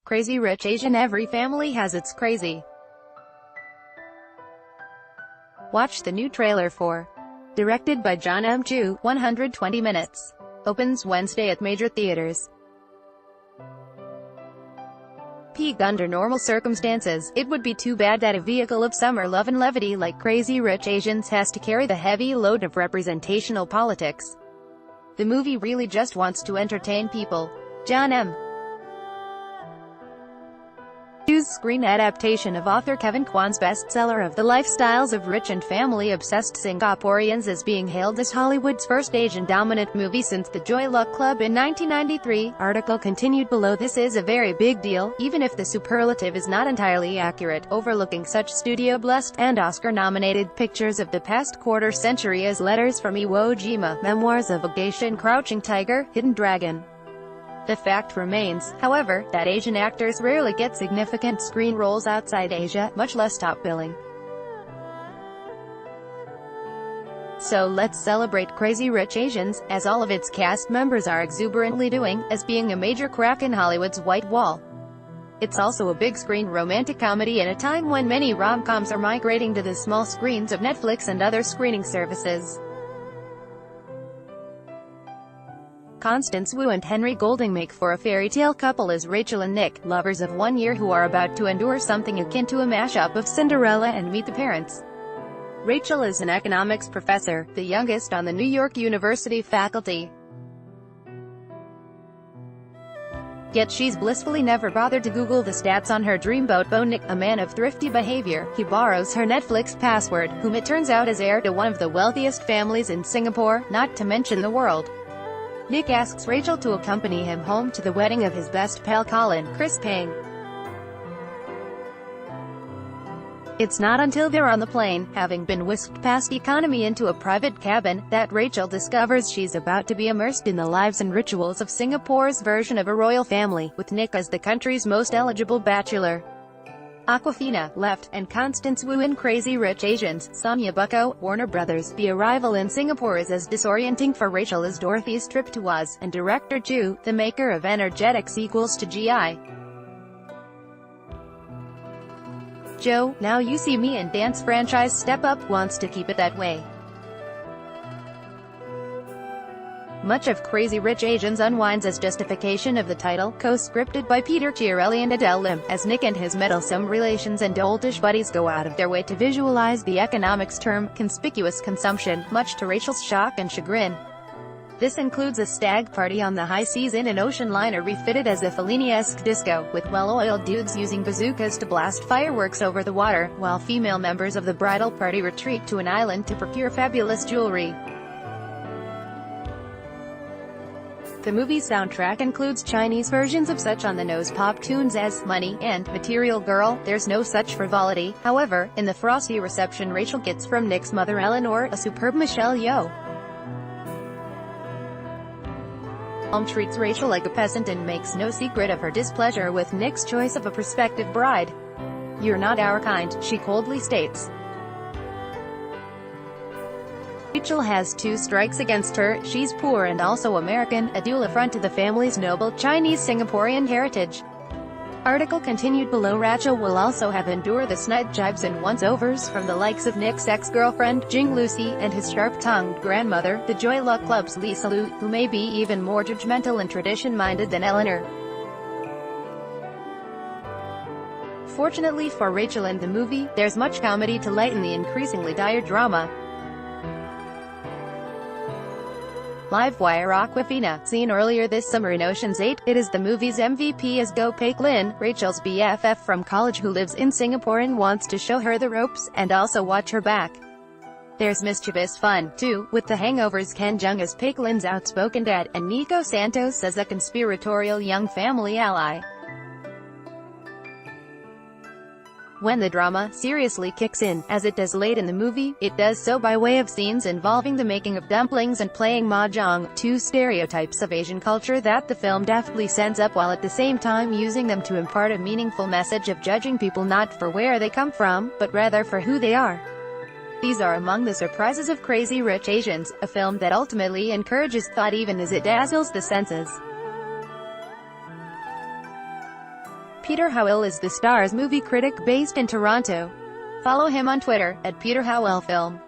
Crazy Rich Asian. Every family has its crazy. Watch the new trailer for directed by John M. Chu, 120 minutes. Opens Wednesday at major theaters. Peak. Under normal circumstances, it would be too bad that a vehicle of summer love and levity like Crazy Rich Asians has to carry the heavy load of representational politics. The movie really just wants to entertain people. John M. Chu's screen adaptation of author Kevin Kwan's bestseller of The Lifestyles of Rich and Family-Obsessed Singaporeans is being hailed as Hollywood's first Asian-dominant movie since The Joy Luck Club in 1993. Article continued below. This is a very big deal, even if the superlative is not entirely accurate, overlooking such studio-blessed and Oscar-nominated pictures of the past quarter century as Letters from Iwo Jima, Memoirs of a Geisha and Crouching Tiger, Hidden Dragon. The fact remains, however, that Asian actors rarely get significant screen roles outside Asia, much less top billing. So let's celebrate Crazy Rich Asians, as all of its cast members are exuberantly doing, as being a major crack in Hollywood's white wall. It's also a big-screen romantic comedy in a time when many rom-coms are migrating to the small screens of Netflix and other streaming services. Constance Wu and Henry Golding make for a fairy tale couple as Rachel and Nick, lovers of 1 year who are about to endure something akin to a mashup of Cinderella and Meet the Parents. Rachel is an economics professor, the youngest on the New York University faculty. Yet she's blissfully never bothered to Google the stats on her dreamboat beau Nick, a man of thrifty behavior. He borrows her Netflix password, whom it turns out is heir to one of the wealthiest families in Singapore, not to mention the world. Nick asks Rachel to accompany him home to the wedding of his best pal Colin, Chris Pang. It's not until they're on the plane, having been whisked past economy into a private cabin, that Rachel discovers she's about to be immersed in the lives and rituals of Singapore's version of a royal family, with Nick as the country's most eligible bachelor. Awkwafina, left, and Constance Wu in Crazy Rich Asians. Sonia Bucco, Warner Brothers. The arrival in Singapore is as disorienting for Rachel as Dorothy's trip to Oz, and director Chu, the maker of energetic sequels to G.I. Joe, Now You See Me and dance franchise Step Up, wants to keep it that way. Much of Crazy Rich Asians unwinds as justification of the title, co-scripted by Peter Chiarelli and Adele Lim, as Nick and his meddlesome relations and oldish buddies go out of their way to visualize the economics term, conspicuous consumption, much to Rachel's shock and chagrin. This includes a stag party on the high seas in an ocean liner refitted as a Fellini-esque disco, with well-oiled dudes using bazookas to blast fireworks over the water, while female members of the bridal party retreat to an island to procure fabulous jewelry. The movie's soundtrack includes Chinese versions of such on-the-nose pop tunes as Money and Material Girl. There's no such frivolity, however, in the frosty reception Rachel gets from Nick's mother Eleanor, a superb Michelle Yeoh. Treats Rachel like a peasant and makes no secret of her displeasure with Nick's choice of a prospective bride. "You're not our kind," she coldly states. Rachel has two strikes against her: she's poor and also American, a dual affront to the family's noble Chinese-Singaporean heritage. Article continued below. Rachel will also have endure the snide jibes and once-overs from the likes of Nick's ex-girlfriend, Jing Lucy, and his sharp-tongued grandmother, the Joy Luck Club's Lisa Liu, who may be even more judgmental and tradition-minded than Eleanor. Fortunately for Rachel and the movie, there's much comedy to lighten the increasingly dire drama. Livewire. Awkwafina, seen earlier this summer in Ocean's 8, it is the movie's MVP as Goh Peck Lin, Rachel's BFF from college who lives in Singapore and wants to show her the ropes, and also watch her back. There's mischievous fun, too, with The Hangover's Ken Jeong as Peck Lin's outspoken dad, and Nico Santos as a conspiratorial young family ally. When the drama seriously kicks in, as it does late in the movie, it does so by way of scenes involving the making of dumplings and playing mahjong, two stereotypes of Asian culture that the film deftly sends up while at the same time using them to impart a meaningful message of judging people not for where they come from, but rather for who they are. These are among the surprises of Crazy Rich Asians, a film that ultimately encourages thought even as it dazzles the senses. Peter Howell is the star's movie critic based in Toronto. Follow him on Twitter, @PeterHowellFilm.